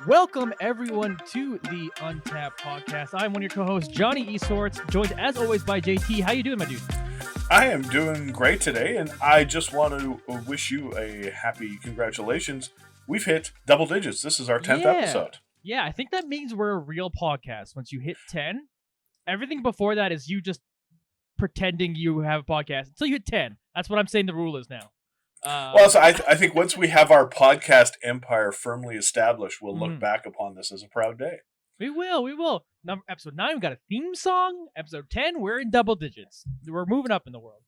Welcome, everyone, to the Untap Podcast. I'm one of your co-hosts, Jonny Esports, joined, as always, by JT. How you doing, my dude? I am doing great today, and I just want to wish you a happy congratulations. We've hit double digits. This is our 10th episode. Yeah, I think that means we're a real podcast. Once you hit 10, everything before that is you just pretending you have a podcast until you hit 10. That's what I'm saying the rule is now. So I think once we have our podcast empire firmly established, we'll look back upon this as a proud day. We will. Episode 9, we got a theme song. Episode 10, we're in double digits. We're moving up in the world.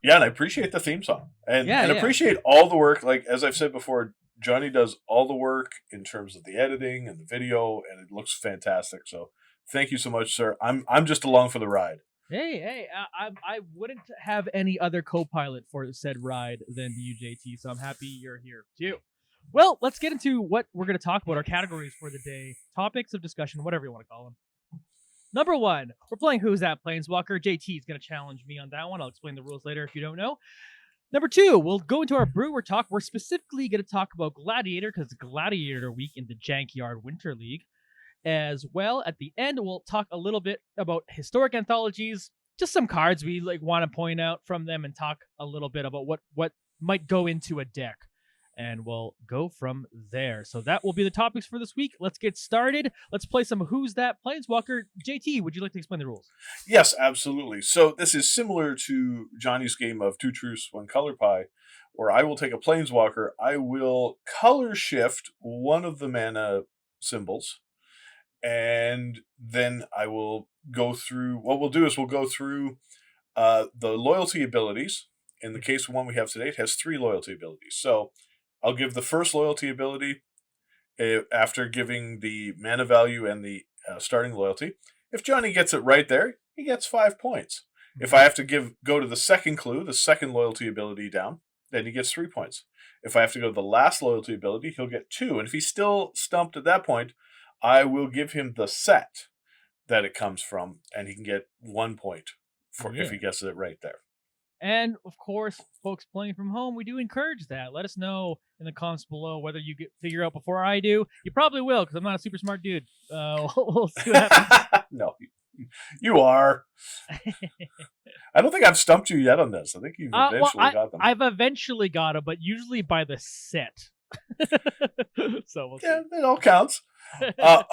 Yeah, and I appreciate the theme song. And appreciate all the work. Like, as I've said before, Jonny does all the work in terms of the editing and the video, and it looks fantastic. So thank you so much, sir. I'm just along for the ride. Hey, I wouldn't have any other co-pilot for said ride than you, JT, so I'm happy you're here, too. Well, let's get into what we're going to talk about, our categories for the day, topics of discussion, whatever you want to call them. Number 1, we're playing Who's That Planeswalker. JT is going to challenge me on that one. I'll explain the rules later if you don't know. Number 2, we'll go into our brewer talk. We're specifically going to talk about Gladiator, because it's Gladiator week in the Jankyard Winter League. As well, at the end, we'll talk a little bit about historic anthologies, just some cards we want to point out from them, and talk a little bit about what might go into a deck. And we'll go from there. So that will be the topics for this week. Let's get started. Let's play some Who's That Planeswalker. JT, would you like to explain the rules? Yes, absolutely. So this is similar to Johnny's game of 2 Truths, 1 Color Pie, where I will take a Planeswalker. I will color shift one of the mana symbols, and then I will go through, what we'll do is we'll go through the loyalty abilities. In the case of one we have today, it has 3 loyalty abilities. So I'll give the first loyalty ability after giving the mana value and the starting loyalty. If Jonny gets it right there, he gets 5 points. If I have to go to the second clue, the second loyalty ability down, then he gets 3 points. If I have to go to the last loyalty ability, he'll get 2. And if he's still stumped at that point, I will give him the set that it comes from, and he can get 1 point if he gets it right there. And, of course, folks playing from home, we do encourage that. Let us know in the comments below whether you figure out before I do. You probably will, because I'm not a super smart dude. We'll see what happens. No, you are. I don't think I've stumped you yet on this. I think you've eventually got them. I've eventually got them, but usually by the set. So we'll see. Yeah, it all counts.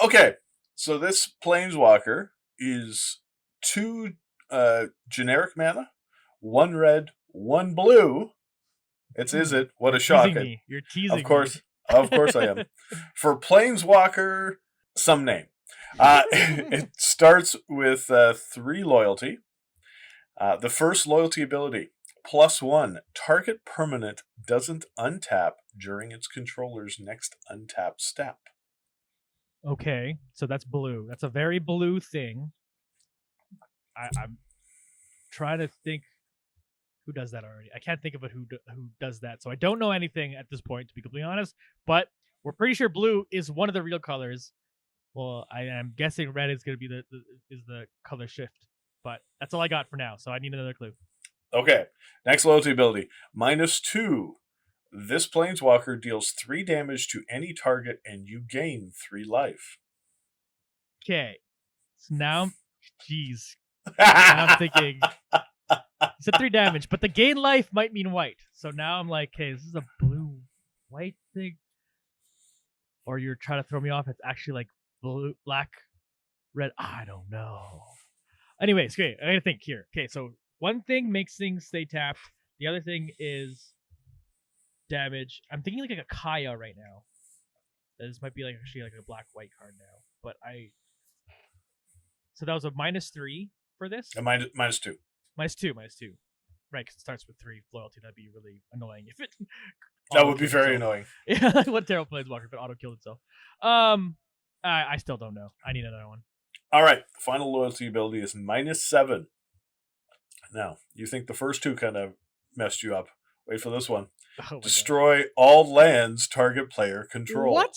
Okay, so this Planeswalker is 2 generic mana, 1 red, 1 blue. Is it? What a shock! You're teasing me. Of course I am. For Planeswalker, some name. It starts with 3 loyalty. The first loyalty ability, +1. Target permanent doesn't untap during its controller's next untap step. Okay, so that's blue. That's a very blue thing. I'm trying to think who does that already. I can't think of it who does that. So I don't know anything at this point, to be completely honest. But we're pretty sure blue is one of the real colors. Well, I am guessing red is going to be the color shift. But that's all I got for now. So I need another clue. Okay, next loyalty ability, -2. This Planeswalker deals 3 damage to any target, and you gain 3 life. Okay, so now, jeez, now I'm thinking. It's a 3 damage, but the gain life might mean white. So now I'm like, okay, this is a blue-white thing, or you're trying to throw me off. It's actually like blue, black, red. I don't know. Anyways, okay, I gotta think here. Okay, so one thing makes things stay tapped. The other thing is damage. I'm thinking like a Kaya right now. This might be actually a black-white card now. But so that was a -3 for this? A -2. -2. Right, because it starts with 3 loyalty. That'd be really annoying if it. That would be very annoying. Yeah, what terrible Planeswalker if it auto-killed itself. I still don't know. I need another one. All right, the final loyalty ability is -7. Now, you think the first 2 kind of messed you up. Wait for this one. Oh, destroy all lands target player control. What?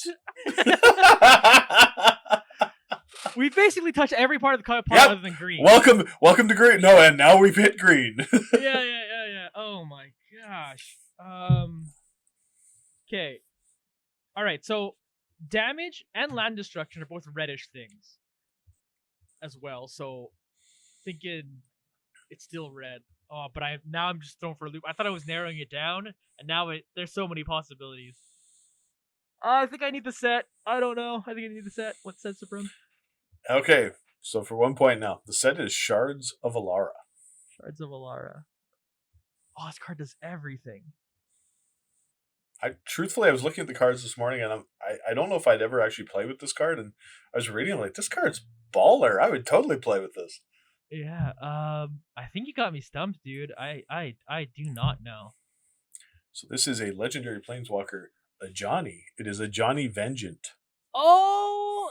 We basically touched every part of the card other than green. Welcome to green. No, and now we've hit green. Yeah. Oh my gosh. Okay. All right. So damage and land destruction are both reddish things as well. So thinking it's still red. Oh, but I'm just thrown for a loop. I thought I was narrowing it down, and now there's so many possibilities. I think I need the set. I don't know. I think I need the set. What set's it from? Okay, so for 1 point now, the set is Shards of Alara. Shards of Alara. Oh, this card does everything. Truthfully, I was looking at the cards this morning, and I don't know if I'd ever actually play with this card, and I was reading, I'm like, this card's baller. I would totally play with this. Yeah, I think you got me stumped, dude. I do not know. So this is a legendary planeswalker, a Johnny. It is a Johnny Vengeant. Oh,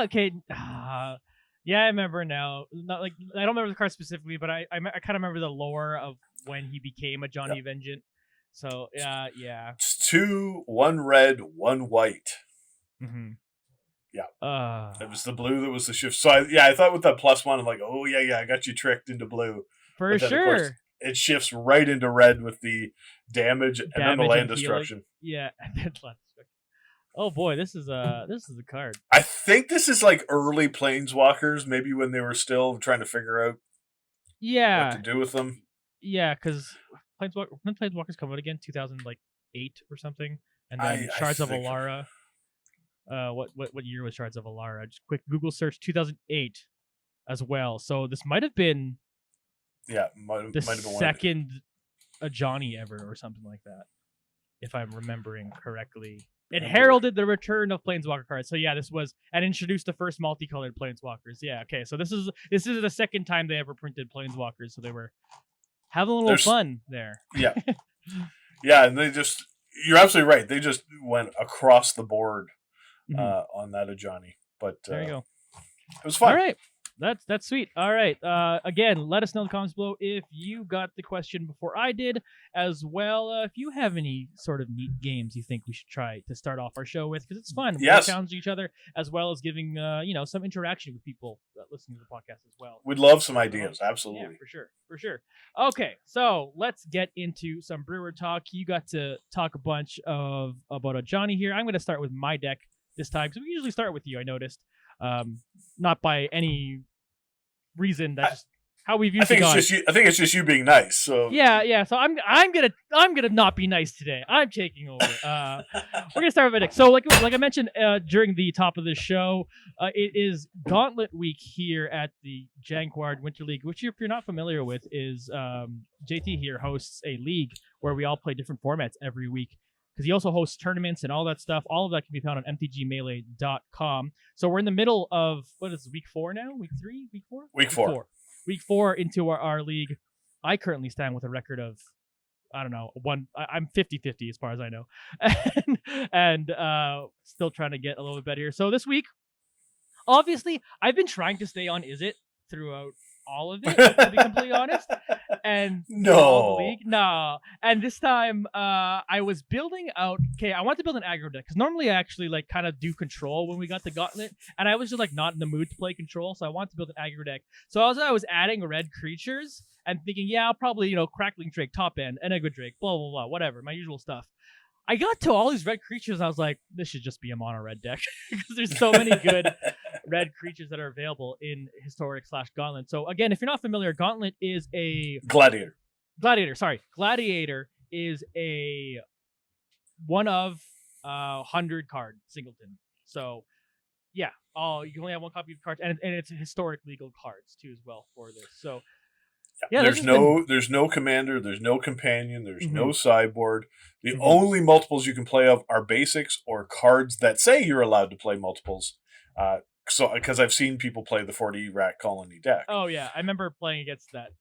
okay. Yeah, I remember now. Not like I don't remember the card specifically, but I kind of remember the lore of when he became a Johnny Vengeant. So yeah. It's 2, 1 red, 1 white. Mm-hmm. Yeah. It was the blue that was the shift. So I thought with that +1, I'm like, oh yeah, I got you tricked into blue. For then, sure. Of course, it shifts right into red with the damage and then the land destruction. Yeah, and then land destruction. Oh boy, this is a card. I think this is like early Planeswalkers, maybe when they were still trying to figure out what to do with them. Yeah, because when Planeswalkers come out again, 2008 or something, and then Shards of Alara. What year was Shards of Alara? Just quick Google search, 2008 as well. So this might have been might have been second a Johnny ever or something like that, if I'm remembering correctly. It heralded the return of Planeswalker cards. So yeah, this was and introduced the first multicolored Planeswalkers. Yeah, okay. So this is the second time they ever printed Planeswalkers. So they were having a little fun there. Yeah, yeah, and you're absolutely right. They just went across the board on that of Johnny. But there you go. It was fun. All right. That's sweet. All right. Again, let us know in the comments below if you got the question before I did, as well. If you have any sort of neat games you think we should try to start off our show with, because it's fun. Yes. We challenge each other, as well as giving some interaction with people listening to the podcast as well. We'd love some ideas. Absolutely. Yeah, for sure. Okay, so let's get into some brewer talk. You got to talk a bunch about a Johnny here. I'm going to start with my deck this time, because we usually start with you, I noticed. Not by any reason. That's just how we've usually gone. I think it's just you being nice. So yeah. So I'm gonna not be nice today. I'm taking over. We're gonna start with my deck. So like I mentioned during the top of the show, it is Gauntlet Week here at the Jankyard Winter League, which if you're not familiar with is JT here hosts a league where we all play different formats every week. Because he also hosts tournaments and all that stuff. All of that can be found on mtgmelee.com. So we're in the middle of, what is it, week 4 now? Week 3? Week 4? Week 4. Week 4 into our league. I currently stand with a record of, I don't know, I'm 50-50 as far as I know. and still trying to get a little bit better here. So this week, obviously, I've been trying to stay on Is It throughout all of it, to be completely honest. And no. And this time, I was building out. Okay, I want to build an aggro deck because normally I actually like kind of do control when we got the Gauntlet, and I was just like not in the mood to play control, so I wanted to build an aggro deck. So I was adding red creatures and thinking, yeah, I'll probably Crackling Drake top end, Enigma Drake, blah blah blah, whatever, my usual stuff. I got to all these red creatures, and I was like, this should just be a mono red deck because there's so many good red creatures that are available in Historic/Gauntlet. So again, if you're not familiar, Gauntlet is a Gladiator. Gladiator is a one of 100 card singleton. So yeah, you can only have one copy of the cards, and it's historic legal cards too as well for this. So yeah, there's no commander, there's no companion, there's no sideboard. The only multiples you can play of are basics or cards that say you're allowed to play multiples. So because I've seen people play the 40 Rat Colony deck. Oh yeah, I remember playing against that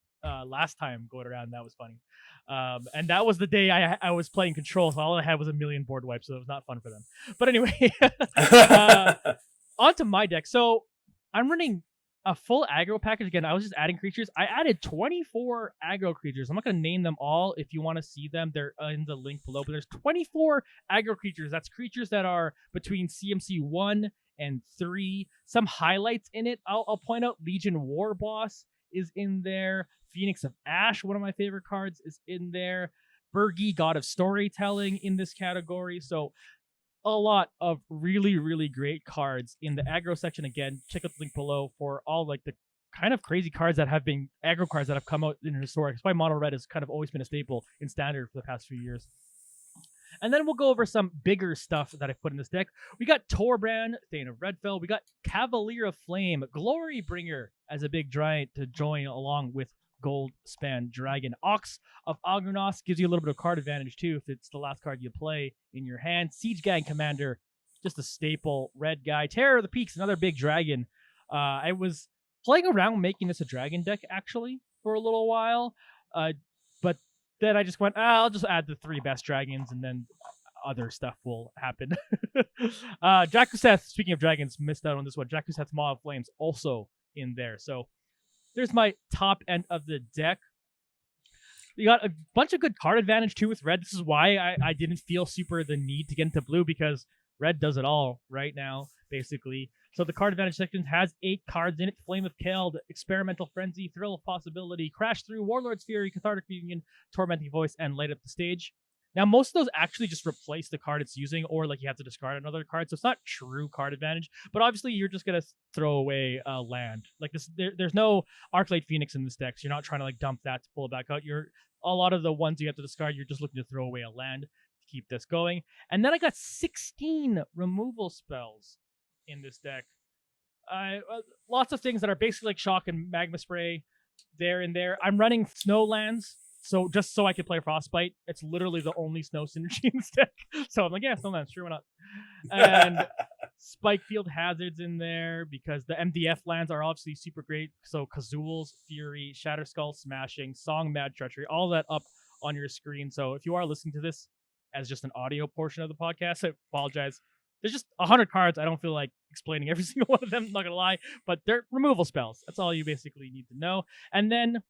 last time going around. That was funny. And that was the day I was playing control, so all I had was a million board wipes, so it was not fun for them. But anyway, onto my deck. So I'm running a full aggro package. Again, I was just adding creatures. I added 24 aggro creatures. I'm not going to name them all. If you want to see them, they're in the link below. But there's 24 aggro creatures. That's creatures that are between CMC 1 and 3. Some highlights in it. I'll point out Legion War Boss is in there. Phoenix of Ash, one of my favorite cards, is in there. Bergi, God of Storytelling, in this category. So a lot of really, really great cards in the aggro section. Again, check out the link below for all like the kind of crazy cards that have been aggro cards that have come out in historic. That's why mono red has kind of always been a staple in standard for the past few years. And then we'll go over some bigger stuff that I put in this deck. We got Torbrand, Thane of Redfell. We got Cavalier of Flame, Glorybringer as a big giant to join along with Goldspan Dragon. Ox of Agrunos gives you a little bit of card advantage too if it's the last card you play in your hand. Siege Gang Commander, just a staple red guy. Terror of the Peaks, another big dragon. I was playing around making this a dragon deck actually for a little while, but then I just went, I'll just add the 3 best dragons and then other stuff will happen. Jakuseth, speaking of dragons, missed out on this one. Jakuseth's Maw of Flames also in there. So there's my top end of the deck. You got a bunch of good card advantage too with red. This is why I didn't feel super the need to get into blue, because red does it all right now, basically. So the card advantage section has 8 cards in it. Flame of Keld, Experimental Frenzy, Thrill of Possibility, Crash Through, Warlord's Fury, Cathartic Reunion, Tormenting Voice, and Light Up the Stage. Now, most of those actually just replace the card it's using, or like you have to discard another card, so it's not true card advantage. But obviously, you're just gonna throw away a land. Like this, there's no Arclight Phoenix in this deck, so you're not trying to like dump that to pull it back out. A lot of the ones you have to discard, you're just looking to throw away a land to keep this going. And then I got 16 removal spells in this deck. Lots of things that are basically like Shock and Magma Spray there and there. I'm running snow lands. So just so I could play Frostbite. It's literally the only snow synergy in this deck. So I'm like, yeah, Snowlands, sure, why not? And Spikefield Hazards in there because the MDF lands are obviously super great. So Kazul's Fury, Shatterskull Smashing, Song Mad Treachery, all that up on your screen. So if you are listening to this as just an audio portion of the podcast, I apologize. There's just 100 cards. I don't feel like explaining every single one of them, not gonna lie. But they're removal spells. That's all you basically need to know. And then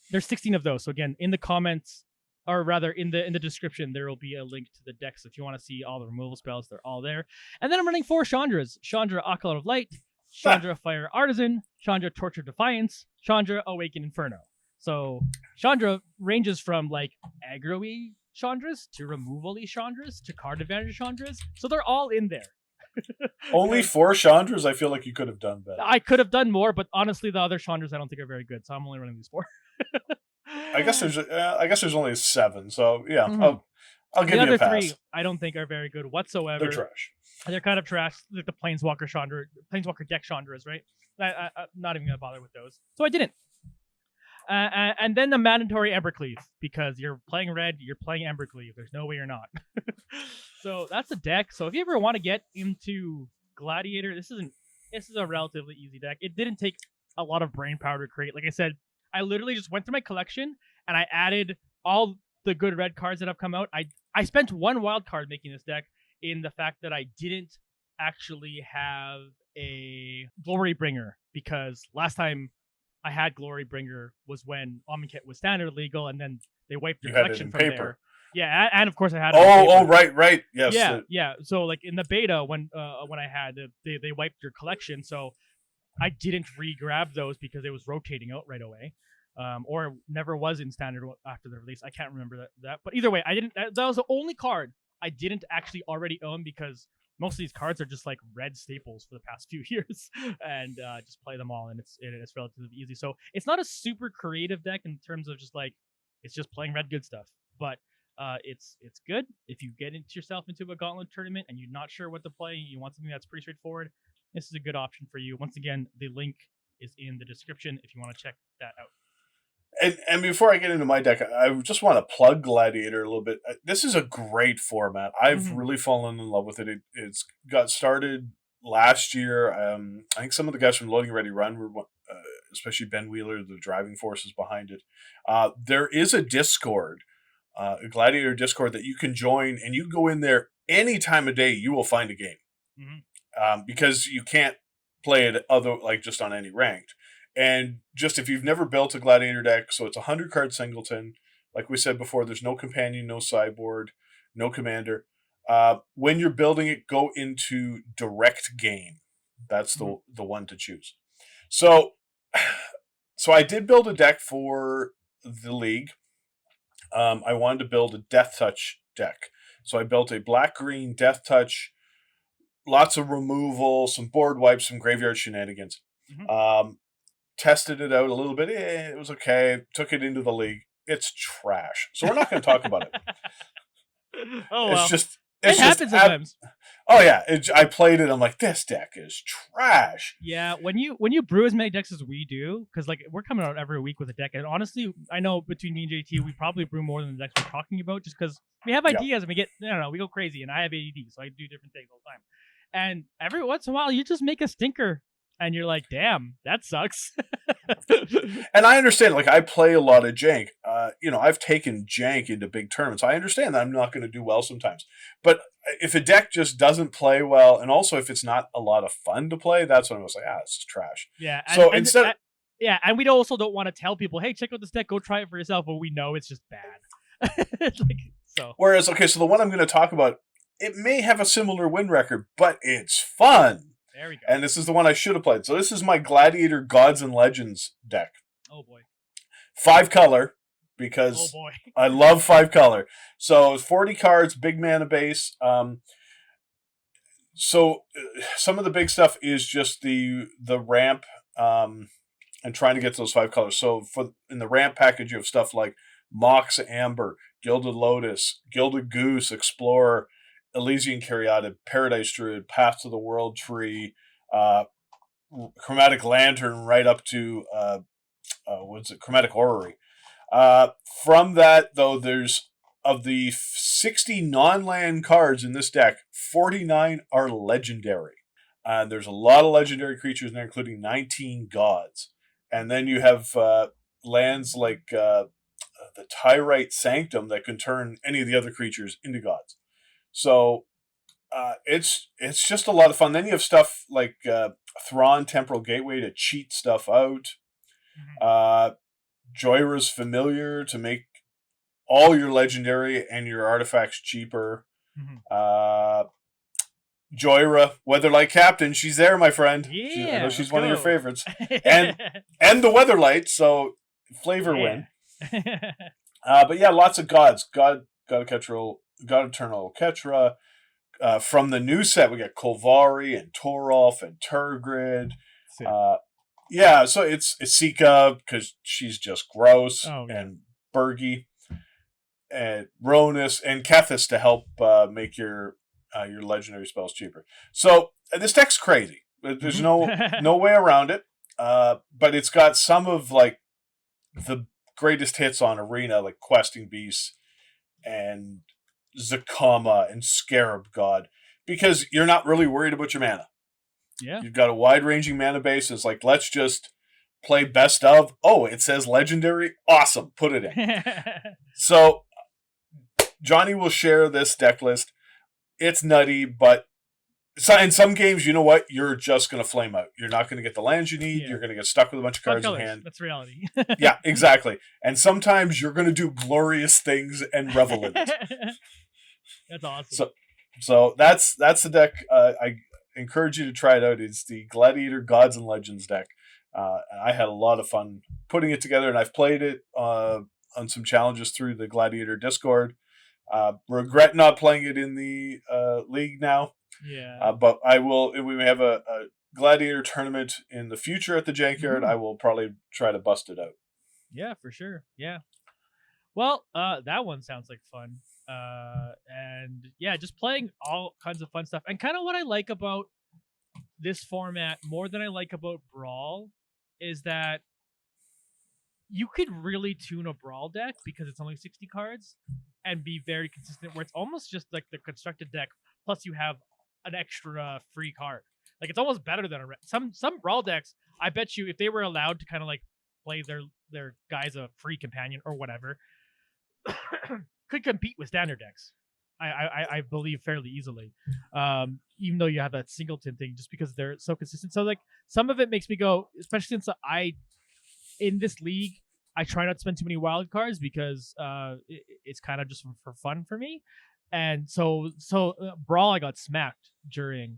there's 16 of those. So again, in the comments, or rather in the description, there will be a link to the deck. So if you want to see all the removal spells, they're all there. And then I'm running 4 Chandras. Chandra Acolyte of Light, Chandra Fire Artisan, Chandra Torture Defiance, Chandra Awaken Inferno. So Chandra ranges from like aggro-y Chandras to removal-y Chandras to card advantage Chandras. So they're all in there. Only 4 Chandras? I feel like you could have done better. I could have done more, but honestly, the other Chandras I don't think are very good. So I'm only running these 4. I guess there's only 7, so yeah, Mm-hmm. I'll give you a pass. The other 3 I don't think are very good whatsoever. They're trash. They're kind of trash, like the Planeswalker Chandra, Planeswalker deck Chandras, right? I'm not even gonna bother with those, so I didn't. And then the mandatory Embercleave, because you're playing red, you're playing Embercleave. There's no way you're not. So that's the deck. So if you ever want to get into Gladiator, this is a relatively easy deck. It didn't take a lot of brain power to create. Like I said, I literally just went through my collection and I added all the good red cards that have come out. I spent 1 wild card making this deck in the fact that I didn't actually have a Glorybringer, because last time I had Glorybringer was when Amonkhet was standard legal, and then they wiped your collection from paper. there. Yeah, and of course I had it on paper. Right. Yes. Yeah. So like in the beta when I had they wiped your collection, so I didn't re-grab those because it was rotating out right away, or never was in standard after the release. I can't remember that. But either way, I didn't. That was the only card I didn't actually already own, because most of these cards are just like red staples for the past few years, and just play them all, and it's relatively easy. So it's not a super creative deck in terms of just like it's just playing red good stuff, but it's good if you get yourself into a gauntlet tournament and you're not sure what to play. You want something that's pretty straightforward. This is a good option for you. Once again, the link is in the description if you want to check that out. And before I get into my deck, I just want to plug Gladiator a little bit. This is a great format. I've really fallen in love with it. It's got started last year. I think some of the guys from Loading Ready Run were, especially Ben Wheeler, the driving forces behind it. There is a Discord, a Gladiator Discord that you can join, and you go in there any time of day. You will find a game, because you can't play it just on any ranked. And just if you've never built a Gladiator deck, so it's a 100-card singleton. Like we said before, there's no companion, no sideboard, no commander. When you're building it, go into direct game. That's the one to choose. So I did build a deck for the league. I wanted to build a Death Touch deck. So I built a black-green Death Touch, lots of removal, some board wipes, some graveyard shenanigans. Tested it out a little bit. It was okay. Took it into the league. It's trash. So we're not going to talk about it. Oh, well. It happens sometimes. Oh yeah, I played it. I'm like, this deck is trash. Yeah, when you brew as many decks as we do, because like we're coming out every week with a deck, and honestly, I know between me and JT, we probably brew more than the decks we're talking about, just because we have ideas and we get, I don't know, we go crazy, and I have ADD, so I do different things all the time. And every once in a while, you just make a stinker, and you're like, damn, that sucks. And I understand, like, I play a lot of jank. I've taken jank into big tournaments. I understand that I'm not going to do well sometimes. But if a deck just doesn't play well, and also if it's not a lot of fun to play, that's when I was like, this is trash. Yeah. And and we also don't want to tell people, hey, check out this deck, go try it for yourself, but we know it's just bad. Whereas, so the one I'm going to talk about, it may have a similar win record, but it's fun. There we go. And this is the one I should have played. So this is my Gladiator Gods and Legends deck. Oh boy. 5-color, because I love 5-color. So 40 cards, big mana base. So some of the big stuff is just the ramp and trying to get to those 5 colors. So in the ramp package, you have stuff like Mox Amber, Gilded Lotus, Gilded Goose, Explorer, Elysian Caryatid, Paradise Druid, Path to the World Tree, Chromatic Lantern, right up to Chromatic Orrery. From that, though, there's of the 60 non-land cards in this deck, 49 are legendary. There's a lot of legendary creatures in there, including 19 gods. And then you have lands like the Tyrite Sanctum that can turn any of the other creatures into gods. So it's just a lot of fun. Then you have stuff like Thrawn Temporal Gateway to cheat stuff out. Joyra's Familiar to make all your legendary and your artifacts cheaper. Joyra, Weatherlight Captain, she's there, my friend. Yeah, I know she's one of your favorites. And the Weatherlight, so flavor win. But yeah, lots of gods. God Eternal Ketra. From the new set, we got Kolvari and Torolf and Turgrid. So it's Sika because she's just gross, and Bergie, and Ronus, and Kethis to help make your legendary spells cheaper. So this deck's crazy. There's no way around it. But it's got some of like the greatest hits on Arena, like Questing Beasts and Zakama and Scarab God, because you're not really worried about your mana. Yeah. You've got a wide-ranging mana base. It's like, let's just play best of. Oh, it says legendary. Awesome. Put it in. So Jonny will share this deck list. It's nutty, but in some games, you know what? You're just going to flame out. You're not going to get the lands you need. Yeah. You're going to get stuck with a bunch of cards in hand. That's reality. Yeah, exactly. And sometimes you're going to do glorious things and revel in it. That's awesome. So that's the deck. I encourage you to try it out. It's the Gladiator Gods and Legends deck. And I had a lot of fun putting it together, and I've played it on some challenges through the Gladiator Discord. Regret not playing it in the league now. Yeah. But I will. If we have a Gladiator tournament in the future at the Jankyard, I will probably try to bust it out. Yeah, for sure. Yeah. Well, that one sounds like fun. And yeah, just playing all kinds of fun stuff. And kind of what I like about this format more than I like about Brawl is that you could really tune a Brawl deck because it's only 60 cards and be very consistent, where it's almost just like the constructed deck plus you have an extra free card. Like it's almost better than some Brawl decks. I bet you if they were allowed to kind of like play their guys a free companion or whatever, could compete with standard decks. I believe fairly easily, even though you have that singleton thing, just because they're so consistent. So like some of it makes me go, especially since in this league, I try not to spend too many wild cards because it's kind of just for fun for me. And so Brawl I got smacked during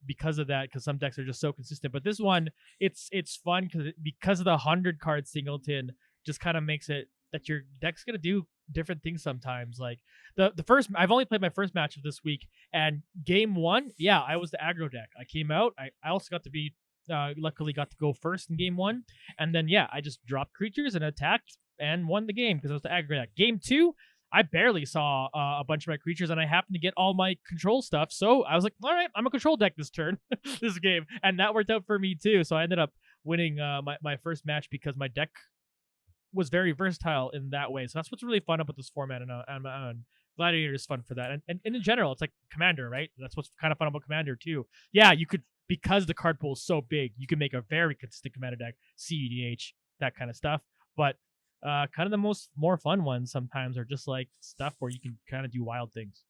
because of that, because some decks are just so consistent. But this one, it's fun because of the 100 card singleton just kind of makes it that your deck's gonna do different things sometimes. Like the first, I've only played my first match of this week, and game one, yeah, I was the aggro deck. I came out. I also got to be luckily got to go first in game one, and then yeah, I just dropped creatures and attacked and won the game because I was the aggro deck. Game two, I barely saw a bunch of my creatures, and I happened to get all my control stuff. So I was like, all right, I'm a control deck this turn, this game, and that worked out for me too. So I ended up winning my first match because my deck was very versatile in that way. So that's what's really fun about this format, and Gladiator is fun for that. And in general, it's like Commander, right? That's what's kind of fun about Commander too. Yeah, you could, because the card pool is so big, you can make a very consistent Commander deck, CEDH, that kind of stuff. But kind of the more fun ones sometimes are just like stuff where you can kind of do wild things.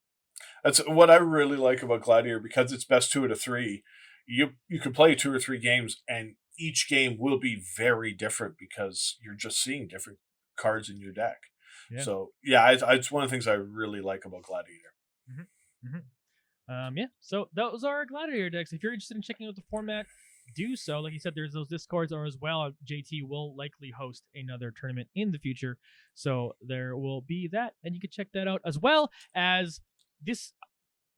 That's what I really like about Gladiator, because it's best 2 out of 3. You can play 2 or 3 games, and each game will be very different because you're just seeing different cards in your deck. Yeah. So yeah, it's one of the things I really like about Gladiator. Mm-hmm. Mm-hmm. Yeah. So those are our Gladiator decks. If you're interested in checking out the format, do so. Like you said, there's those Discords, or as well, JT will likely host another tournament in the future. So there will be that, and you can check that out, as well as this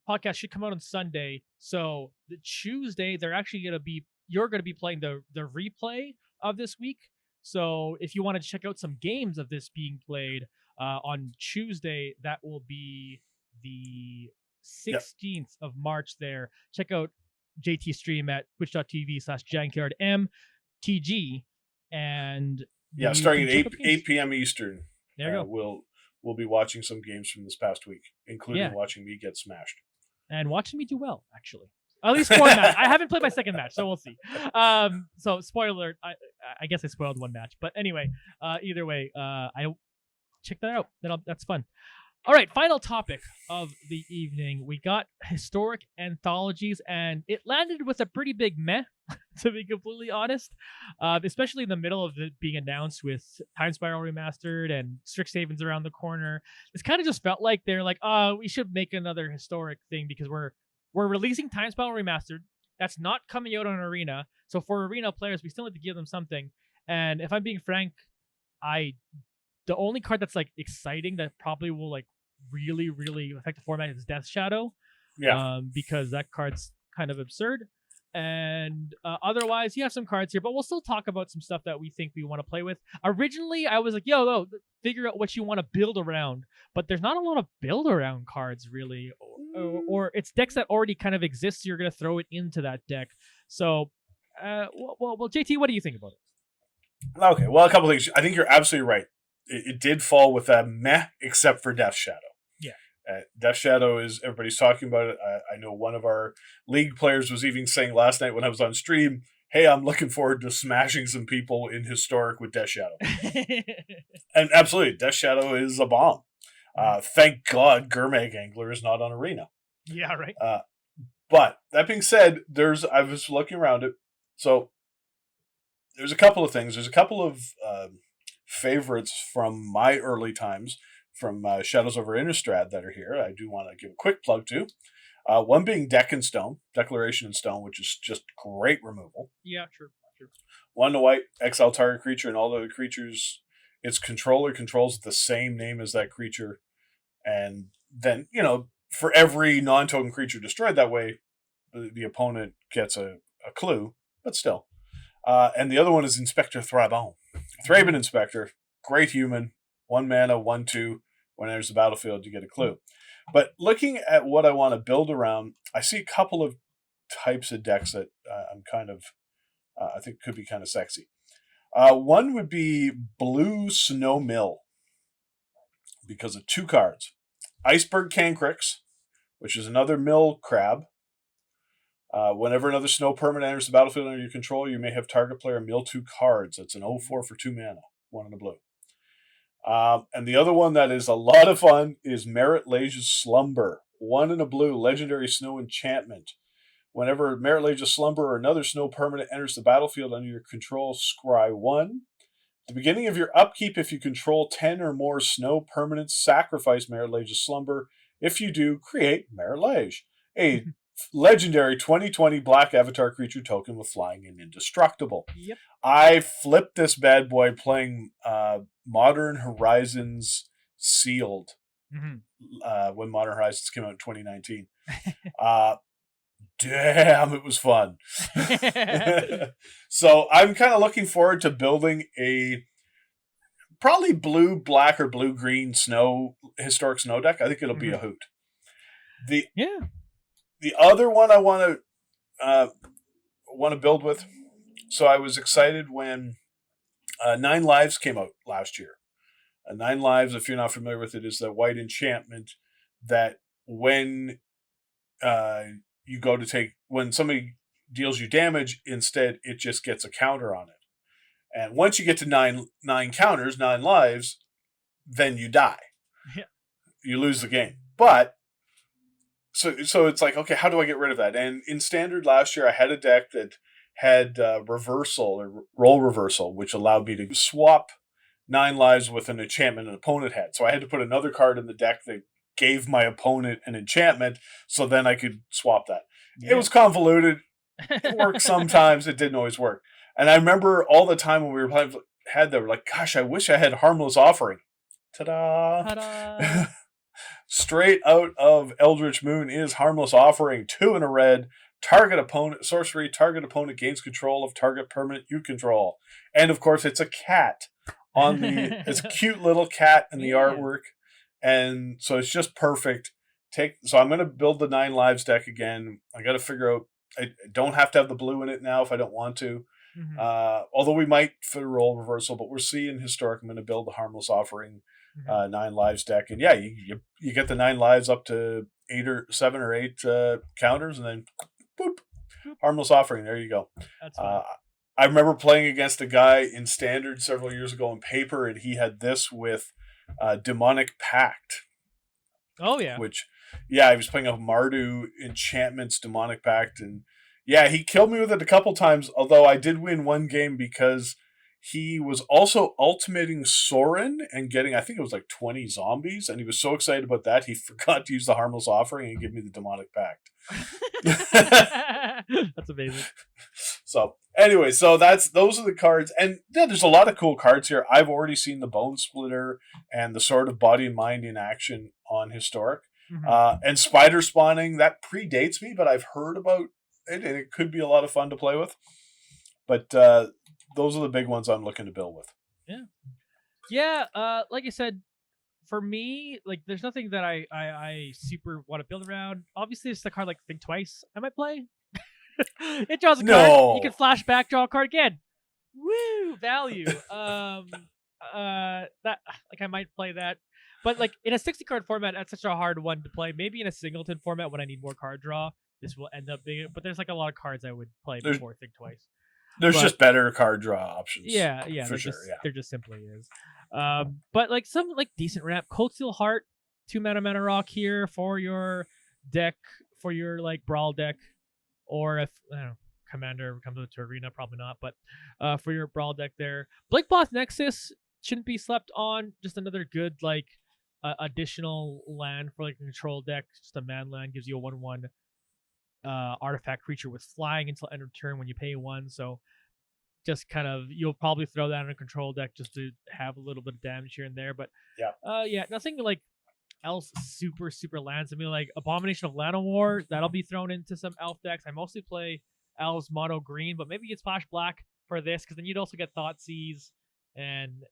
podcast should come out on Sunday. So the Tuesday, you're going to be playing the replay of this week. So if you want to check out some games of this being played on Tuesday, that will be the 16th of March there. Check out JT stream at twitch.tv/jankyardmtg, and starting at 8 p.m. Eastern. There you go. We'll be watching some games from this past week, including watching me get smashed. And watching me do well, actually. At least one match. I haven't played my second match, so we'll see. So spoiler alert, I guess I spoiled one match. But anyway, either way, I check that out. That's fun. All right, final topic of the evening. We got historic anthologies, and it landed with a pretty big meh, to be completely honest. Especially in the middle of it being announced with Time Spiral Remastered and Strixhaven's around the corner. It's kind of just felt like they're like, we should make another historic thing because we're releasing Time Spiral Remastered. That's not coming out on Arena. So for Arena players, we still need to give them something. And if I'm being frank, the only card that's like exciting that probably will like really, really affect the format is Death Shadow. Yeah. Because that card's kind of absurd. And otherwise, you have some cards here, but we'll still talk about some stuff that we think we want to play with. Originally, I was like, figure out what you want to build around. But there's not a lot of build around cards, really. Or it's decks that already kind of exist, so you're going to throw it into that deck. So, well, JT, what do you think about it? Okay, well, a couple things. I think you're absolutely right. It did fall with a meh, except for Death Shadow. Yeah. Death Shadow is, everybody's talking about it. I know one of our league players was even saying last night when I was on stream, hey, I'm looking forward to smashing some people in Historic with Death Shadow. And absolutely, Death Shadow is a bomb. Thank God Gurmag Angler is not on Arena. Yeah, right. But that being said, I was looking around it. So there's a couple of things. There's a couple of favorites from my early times from Shadows over Innistrad that are here. I do want to give a quick plug to. One being Declaration in Stone, which is just great removal. Yeah, true. 1 to white, exile target creature, and all the other creatures its controller controls the same name as that creature. And then, for every non-token creature destroyed that way, the opponent gets a clue, but still. And the other one is Inspector Thrabon. Thraben Inspector, great human, 1 mana, 1/2. When there's the battlefield, you get a clue. But looking at what I want to build around, I see a couple of types of decks that I'm kind of, I think could be kind of sexy. One would be Blue Snow Mill, because of 2 cards. Iceberg Cancrix, which is another mill crab. Whenever another snow permanent enters the battlefield under your control, you may have target player mill 2 cards. That's an 0/4 for 2 mana, 1 in the blue. And the other one that is a lot of fun is Merit Lage's Slumber, 1 in a blue, legendary snow enchantment. Whenever Merit Lage's Slumber or another snow permanent enters the battlefield under your control, scry 1. At the beginning of your upkeep, if you control 10 or more snow permanents, sacrifice Merit Lage's Slumber. If you do, create Merit Lage, a legendary 2020 black avatar creature token with flying and indestructible. Yep. I flipped this bad boy playing Modern Horizons sealed when Modern Horizons came out in 2019. Damn, it was fun. So I'm kind of looking forward to building a probably blue, black, or blue, green historic snow deck. I think it'll be a hoot. The other one I want to build with. So I was excited when 9 Lives came out last year. 9 Lives, if you're not familiar with it, is the white enchantment that when you go to when somebody deals you damage, instead it just gets a counter on it. And once you get to 9 counters, 9 lives, then you die. Yeah. You lose the game. But so it's like, okay, how do I get rid of that? And in Standard last year, I had a deck that had reversal or role reversal, which allowed me to swap 9 lives with an enchantment an opponent had. So I had to put another card in the deck that gave my opponent an enchantment, so then I could swap that. Yeah. It was convoluted. It worked sometimes. It didn't always work. And I remember all the time when we were playing, they were like, gosh, I wish I had Harmless Offering. Ta-da! Ta-da! Straight out of Eldritch Moon is Harmless Offering. 2 in a red. Target opponent, sorcery, target opponent gains control of target permanent you control. And of course, it's a cat it's a cute little cat in the artwork. And so it's just perfect. So I'm going to build the 9 Lives deck again. I got to figure out, I don't have to have the blue in it now if I don't want to. Although we might for role reversal, but we're seeing historic. I'm going to build the Harmless Offering 9 Lives deck. And yeah, you get the 9 lives up to 7 or 8 counters, and then boop, Harmless Offering. There you go. That's fun. I remember playing against a guy in Standard several years ago in Paper, and he had this with Demonic Pact. Oh, yeah. He was playing a Mardu Enchantments Demonic Pact, and yeah, he killed me with it a couple times, although I did win one game because he was also ultimating Sorin and getting, I think it was like 20 zombies, and he was so excited about that, he forgot to use the Harmless Offering and give me the Demonic Pact. That's amazing. So, anyway, those are the cards, and yeah, there's a lot of cool cards here. I've already seen the Bone Splitter and the Sword of Body and Mind in action on Historic. And Spider Spawning, that predates me, but I've heard about it, and it could be a lot of fun to play with. But those are the big ones I'm looking to build with. Yeah. Like I said, for me, like there's nothing that I super want to build around. Obviously, it's the card like Think Twice I might play. It draws a card. You can flash back, draw a card again. Woo! Value. That like I might play that. But like in a 60 card format, that's such a hard one to play. Maybe in a singleton format when I need more card draw, this will end up being it. But there's like a lot of cards I would play before Think Twice. There's just better card draw options. Yeah, for sure. There just simply is. But like some like decent ramp, Cold Steel Heart, 2 mana rock here for your deck, for your like Brawl deck, or if Commander comes into Arena, probably not. But for your Brawl deck there, Blinkmoth Nexus shouldn't be slept on. Just another good like additional land for like a control deck. Just a man land, gives you a 1/1. Artifact creature with flying until end of turn when you pay 1, so just kind of you'll probably throw that in a control deck just to have a little bit of damage here and there, but nothing like else super lands. I mean, like Abomination of Llanowar, that'll be thrown into some elf decks. I mostly play elves mono green, but maybe you'd splash black for this because then you'd also get Thoughtseize and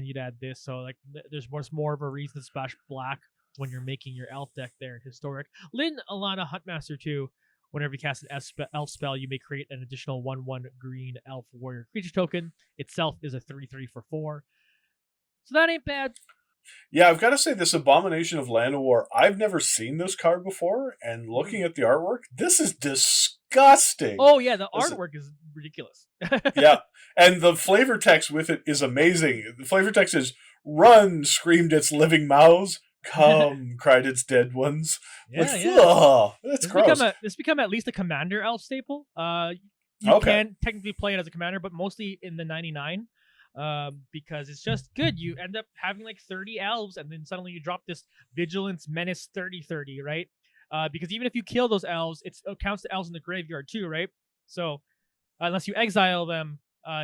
you'd add this, so like there's more of a reason to splash black when you're making your elf deck there in Historic. Lynn Alana Huntmaster 2. Whenever you cast an elf spell, you may create an additional 1/1 green elf warrior creature token. Itself is a 3/3 for 4. So that ain't bad. Yeah, I've got to say, this Abomination of Llanowar, I've never seen this card before, and looking at the artwork, this is disgusting. Oh yeah, the artwork is ridiculous. Yeah, and the flavor text with it is amazing. The flavor text is, "Run," screamed its living mouths. "Come," cried its dead ones. That's gross. It's become at least a commander elf staple. You can technically play it as a commander, but mostly in the 99, because it's just good. You end up having like 30 elves, and then suddenly you drop this Vigilance Menace 30/30, right? Because even if you kill those elves, it counts the elves in the graveyard too, right? So unless you exile them,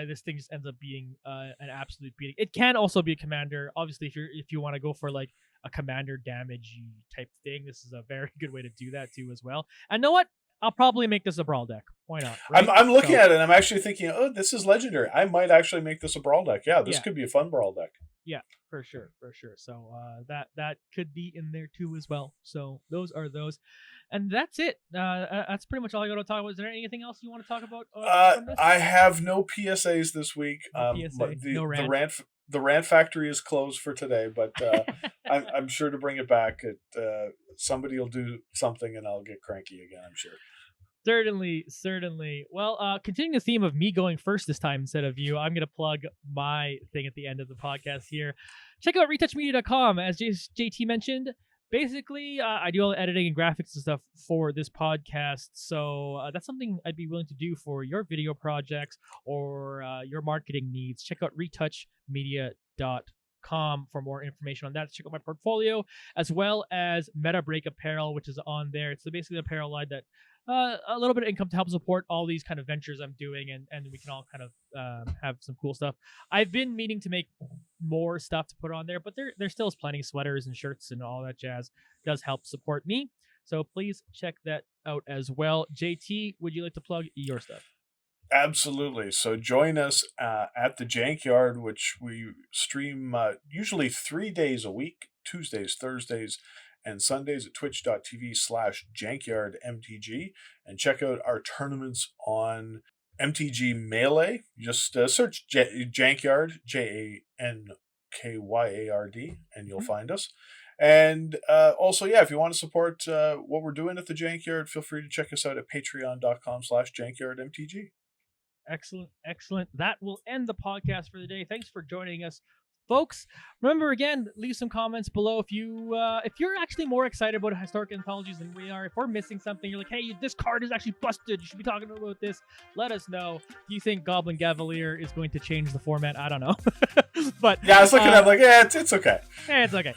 this thing just ends up being an absolute beating. It can also be a commander. Obviously, if you want to go for like a commander damage type thing, this is a very good way to do that too as well. And know what? I'll probably make this a Brawl deck. Why not? Right? I'm looking at it and I'm actually thinking, oh, this is legendary. I might actually make this a Brawl deck. Yeah, this could be a fun Brawl deck. Yeah, for sure. So that could be in there too as well. So those are those, and that's it. That's pretty much all I got to talk about. Is there anything else you want to talk about? From this? I have no PSAs this week. No PSA, no rant. The rant factory is closed for today, but I'm sure to bring it back. Somebody will do something and I'll get cranky again, I'm sure. Certainly. Well, continuing the theme of me going first this time instead of you, I'm going to plug my thing at the end of the podcast here. Check out retouchmedia.com. As JT mentioned, basically, I do all the editing and graphics and stuff for this podcast. So that's something I'd be willing to do for your video projects or your marketing needs. Check out retouchmedia.com for more information on that. Check out my portfolio as well as Meta Break Apparel, which is on there. It's basically the apparel line that a little bit of income to help support all these kind of ventures I'm doing, and we can all kind of have some cool stuff. I've been meaning to make more stuff to put on there, but there still is plenty of sweaters and shirts and all that jazz. It does help support me, so please check that out as well. JT, would you like to plug your stuff? Absolutely. So join us at the Jankyard, which we stream usually 3 days a week, Tuesdays, Thursdays, and Sundays at twitch.tv/JankyardMTG, and check out our tournaments on MTG Melee. Just search Jankyard, JANKYARD, and you'll find us. And also, if you want to support what we're doing at the Jankyard, feel free to check us out at patreon.com/JankyardMTG. Excellent. That will end the podcast for the day. Thanks for joining us, folks. Remember, again, leave some comments below if you're actually more excited about historic anthologies than we are. If we're missing something, you're like, hey, this card is actually busted, you should be talking about this, let us know. Do you think Goblin Cavalier is going to change the format? I don't know. But yeah, I was looking at it like, it's okay. It's okay.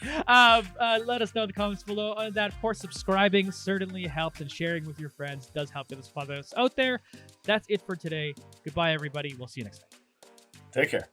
Let us know in the comments below. And that, of course, subscribing certainly helps, and sharing with your friends does help get this podcast out there. That's it for today. Goodbye, everybody. We'll see you next time. Take care.